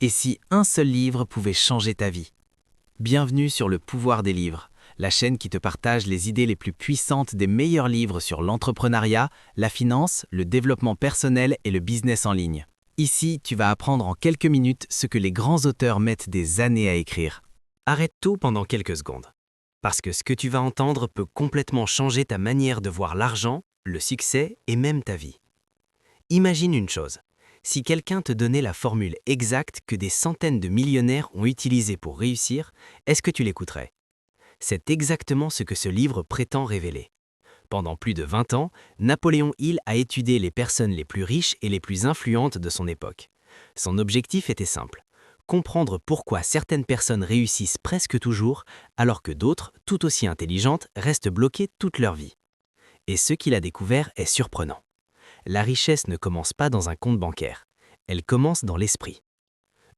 Et si un seul livre pouvait changer ta vie? Bienvenue sur Le Pouvoir des livres, la chaîne qui te partage les idées les plus puissantes des meilleurs livres sur l'entrepreneuriat, la finance, le développement personnel et le business en ligne. Ici, tu vas apprendre en quelques minutes ce que les grands auteurs mettent des années à écrire. Arrête tout pendant quelques secondes. Parce que ce que tu vas entendre peut complètement changer ta manière de voir l'argent, le succès et même ta vie. Imagine une chose. Si quelqu'un te donnait la formule exacte que des centaines de millionnaires ont utilisée pour réussir, est-ce que tu l'écouterais? C'est exactement ce que ce livre prétend révéler. Pendant plus de 20 ans, Napoléon Hill a étudié les personnes les plus riches et les plus influentes de son époque. Son objectif était simple: comprendre pourquoi certaines personnes réussissent presque toujours, alors que d'autres, tout aussi intelligentes, restent bloquées toute leur vie. Et ce qu'il a découvert est surprenant. La richesse ne commence pas dans un compte bancaire, elle commence dans l'esprit.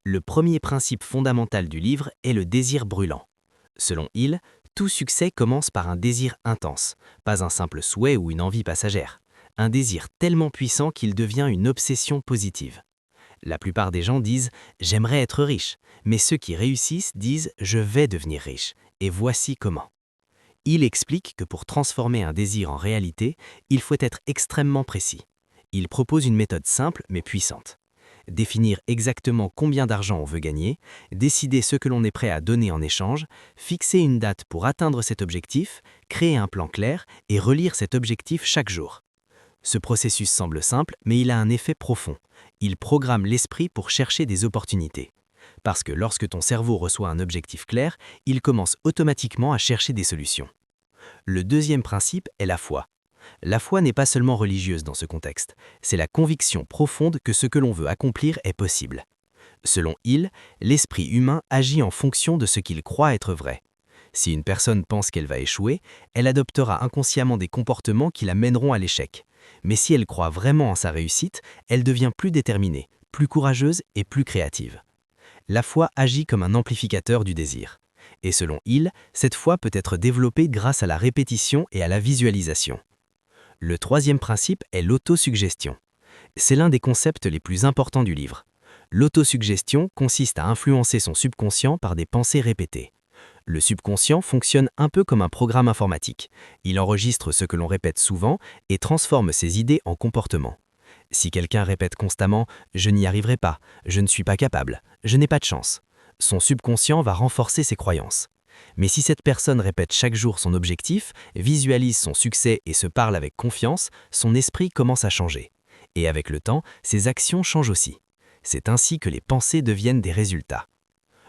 Le premier principe fondamental du livre est le désir brûlant. Selon Hill, tout succès commence par un désir intense, pas un simple souhait ou une envie passagère. Un désir tellement puissant qu'il devient une obsession positive. La plupart des gens disent « j'aimerais être riche », mais ceux qui réussissent disent « je vais devenir riche », et voici comment. Hill explique que pour transformer un désir en réalité, il faut être extrêmement précis. Il propose une méthode simple mais puissante. Définir exactement combien d'argent on veut gagner, décider ce que l'on est prêt à donner en échange, fixer une date pour atteindre cet objectif, créer un plan clair et relire cet objectif chaque jour. Ce processus semble simple, mais il a un effet profond. Il programme l'esprit pour chercher des opportunités. Parce que lorsque ton cerveau reçoit un objectif clair, il commence automatiquement à chercher des solutions. Le deuxième principe est la foi. La foi n'est pas seulement religieuse dans ce contexte, c'est la conviction profonde que ce que l'on veut accomplir est possible. Selon Hill, l'esprit humain agit en fonction de ce qu'il croit être vrai. Si une personne pense qu'elle va échouer, elle adoptera inconsciemment des comportements qui la mèneront à l'échec. Mais si elle croit vraiment en sa réussite, elle devient plus déterminée, plus courageuse et plus créative. La foi agit comme un amplificateur du désir. Et selon Hill, cette foi peut être développée grâce à la répétition et à la visualisation. Le troisième principe est l'autosuggestion. C'est l'un des concepts les plus importants du livre. L'autosuggestion consiste à influencer son subconscient par des pensées répétées. Le subconscient fonctionne un peu comme un programme informatique. Il enregistre ce que l'on répète souvent et transforme ses idées en comportements. Si quelqu'un répète constamment « je n'y arriverai pas »,« je ne suis pas capable »,« je n'ai pas de chance », son subconscient va renforcer ses croyances. Mais si cette personne répète chaque jour son objectif, visualise son succès et se parle avec confiance, son esprit commence à changer. Et avec le temps, ses actions changent aussi. C'est ainsi que les pensées deviennent des résultats.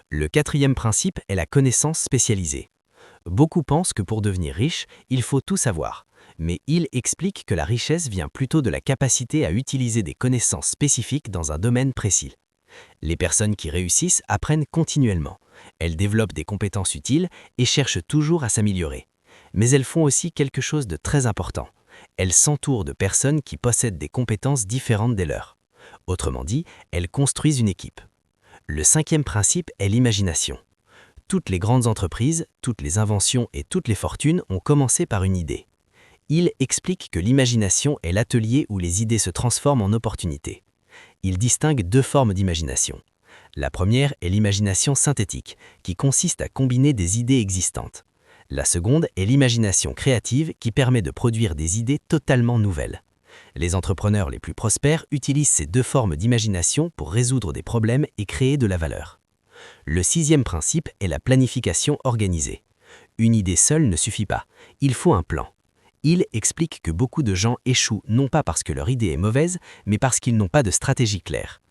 Le quatrième principe est la connaissance spécialisée. Beaucoup pensent que pour devenir riche, il faut tout savoir. Mais Hill explique que la richesse vient plutôt de la capacité à utiliser des connaissances spécifiques dans un domaine précis. Les personnes qui réussissent apprennent continuellement. Elles développent des compétences utiles et cherchent toujours à s'améliorer. Mais elles font aussi quelque chose de très important. Elles s'entourent de personnes qui possèdent des compétences différentes des leurs. Autrement dit, elles construisent une équipe. Le cinquième principe est l'imagination. Toutes les grandes entreprises, toutes les inventions et toutes les fortunes ont commencé par une idée. Hill explique que l'imagination est l'atelier où les idées se transforment en opportunités. Il distingue deux formes d'imagination. La première est l'imagination synthétique, qui consiste à combiner des idées existantes. La seconde est l'imagination créative, qui permet de produire des idées totalement nouvelles. Les entrepreneurs les plus prospères utilisent ces deux formes d'imagination pour résoudre des problèmes et créer de la valeur. Le sixième principe est la planification organisée. Une idée seule ne suffit pas, il faut un plan. Hill explique que beaucoup de gens échouent non pas parce que leur idée est mauvaise, mais parce qu'ils n'ont pas de stratégie claire.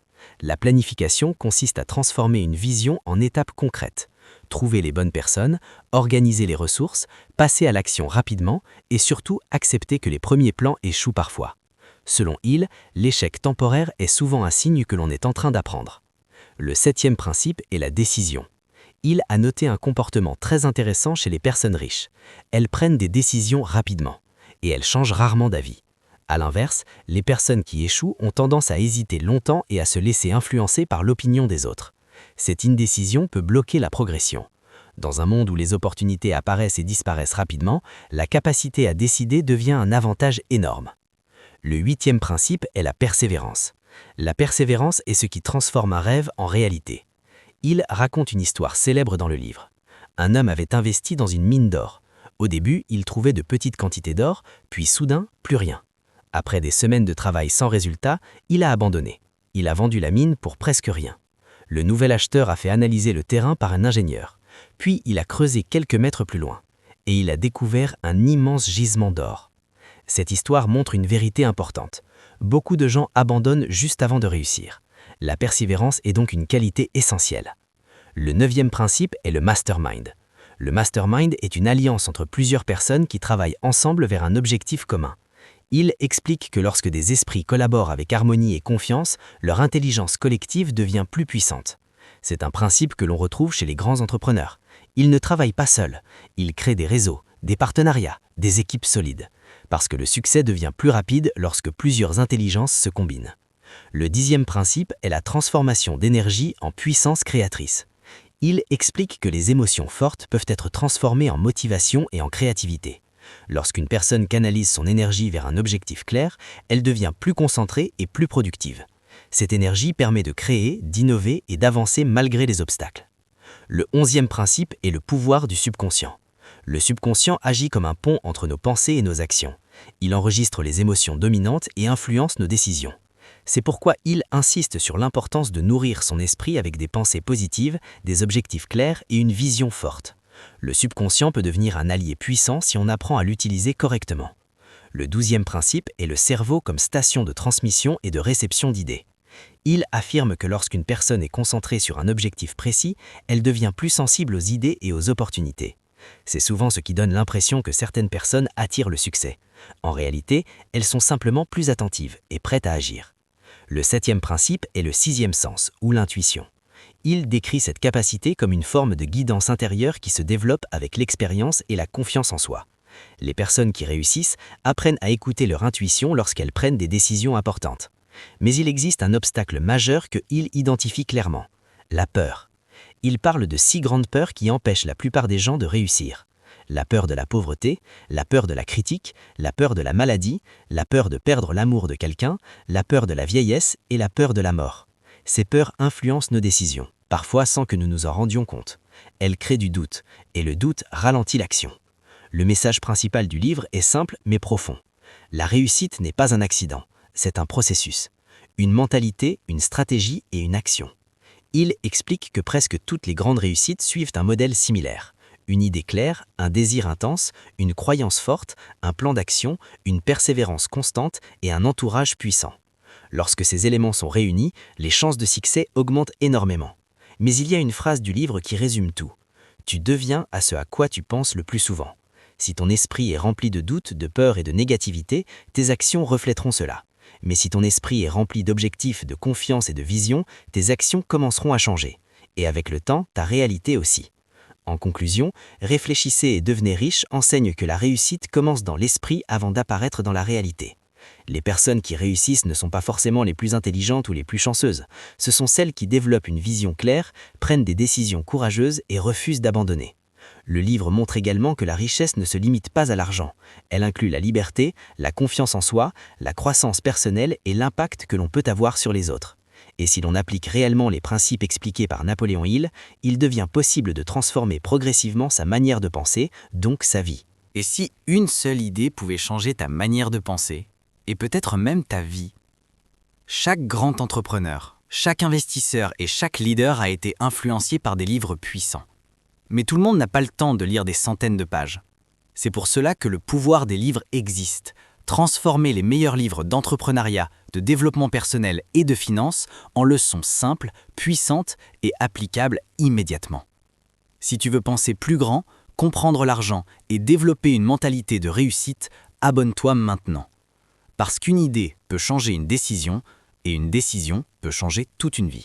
La planification consiste à transformer une vision en étapes concrètes. Trouver les bonnes personnes, organiser les ressources, passer à l'action rapidement et surtout accepter que les premiers plans échouent parfois. Selon Hill, l'échec temporaire est souvent un signe que l'on est en train d'apprendre. Le septième principe est la décision. Hill a noté un comportement très intéressant chez les personnes riches. Elles prennent des décisions rapidement. Et elles changent rarement d'avis. A l'inverse, les personnes qui échouent ont tendance à hésiter longtemps et à se laisser influencer par l'opinion des autres. Cette indécision peut bloquer la progression. Dans un monde où les opportunités apparaissent et disparaissent rapidement, la capacité à décider devient un avantage énorme. Le huitième principe est la persévérance. La persévérance est ce qui transforme un rêve en réalité. Il raconte une histoire célèbre dans le livre. Un homme avait investi dans une mine d'or. Au début, il trouvait de petites quantités d'or, puis soudain, plus rien. Après des semaines de travail sans résultat, il a abandonné. Il a vendu la mine pour presque rien. Le nouvel acheteur a fait analyser le terrain par un ingénieur. Puis il a creusé quelques mètres plus loin. Et il a découvert un immense gisement d'or. Cette histoire montre une vérité importante. Beaucoup de gens abandonnent juste avant de réussir. La persévérance est donc une qualité essentielle. Le 9e principe est le mastermind. Le mastermind est une alliance entre plusieurs personnes qui travaillent ensemble vers un objectif commun. Il explique que lorsque des esprits collaborent avec harmonie et confiance, leur intelligence collective devient plus puissante. C'est un principe que l'on retrouve chez les grands entrepreneurs. Ils ne travaillent pas seuls, ils créent des réseaux, des partenariats, des équipes solides. Parce que le succès devient plus rapide lorsque plusieurs intelligences se combinent. Le 10e principe est la transformation d'énergie en puissance créatrice. Il explique que les émotions fortes peuvent être transformées en motivation et en créativité. Lorsqu'une personne canalise son énergie vers un objectif clair, elle devient plus concentrée et plus productive. Cette énergie permet de créer, d'innover et d'avancer malgré les obstacles. Le 11e principe est le pouvoir du subconscient. Le subconscient agit comme un pont entre nos pensées et nos actions. Il enregistre les émotions dominantes et influence nos décisions. C'est pourquoi il insiste sur l'importance de nourrir son esprit avec des pensées positives, des objectifs clairs et une vision forte. Le subconscient peut devenir un allié puissant si on apprend à l'utiliser correctement. Le 12e principe est le cerveau comme station de transmission et de réception d'idées. Il affirme que lorsqu'une personne est concentrée sur un objectif précis, elle devient plus sensible aux idées et aux opportunités. C'est souvent ce qui donne l'impression que certaines personnes attirent le succès. En réalité, elles sont simplement plus attentives et prêtes à agir. Le 7e principe est le 6e sens, ou l'intuition. Il décrit cette capacité comme une forme de guidance intérieure qui se développe avec l'expérience et la confiance en soi. Les personnes qui réussissent apprennent à écouter leur intuition lorsqu'elles prennent des décisions importantes. Mais il existe un obstacle majeur qu'il identifie clairement, la peur. Il parle de 6 grandes peurs qui empêchent la plupart des gens de réussir. La peur de la pauvreté, la peur de la critique, la peur de la maladie, la peur de perdre l'amour de quelqu'un, la peur de la vieillesse et la peur de la mort. Ces peurs influencent nos décisions, parfois sans que nous nous en rendions compte. Elles créent du doute, et le doute ralentit l'action. Le message principal du livre est simple mais profond. La réussite n'est pas un accident, c'est un processus. Une mentalité, une stratégie et une action. Il explique que presque toutes les grandes réussites suivent un modèle similaire. Une idée claire, un désir intense, une croyance forte, un plan d'action, une persévérance constante et un entourage puissant. Lorsque ces éléments sont réunis, les chances de succès augmentent énormément. Mais il y a une phrase du livre qui résume tout. Tu deviens à ce à quoi tu penses le plus souvent. Si ton esprit est rempli de doutes, de peur et de négativité, tes actions reflèteront cela. Mais si ton esprit est rempli d'objectifs, de confiance et de vision, tes actions commenceront à changer. Et avec le temps, ta réalité aussi. En conclusion, Réfléchissez et devenez riche enseigne que la réussite commence dans l'esprit avant d'apparaître dans la réalité. Les personnes qui réussissent ne sont pas forcément les plus intelligentes ou les plus chanceuses. Ce sont celles qui développent une vision claire, prennent des décisions courageuses et refusent d'abandonner. Le livre montre également que la richesse ne se limite pas à l'argent. Elle inclut la liberté, la confiance en soi, la croissance personnelle et l'impact que l'on peut avoir sur les autres. Et si l'on applique réellement les principes expliqués par Napoléon Hill, il devient possible de transformer progressivement sa manière de penser, donc sa vie. Et si une seule idée pouvait changer ta manière de penser, et peut-être même ta vie? Chaque grand entrepreneur, chaque investisseur et chaque leader a été influencé par des livres puissants. Mais tout le monde n'a pas le temps de lire des centaines de pages. C'est pour cela que le pouvoir des livres existe. Transformer les meilleurs livres d'entrepreneuriat, de développement personnel et de finance en leçons simples, puissantes et applicables immédiatement. Si tu veux penser plus grand, comprendre l'argent et développer une mentalité de réussite, abonne-toi maintenant. Parce qu'une idée peut changer une décision et une décision peut changer toute une vie.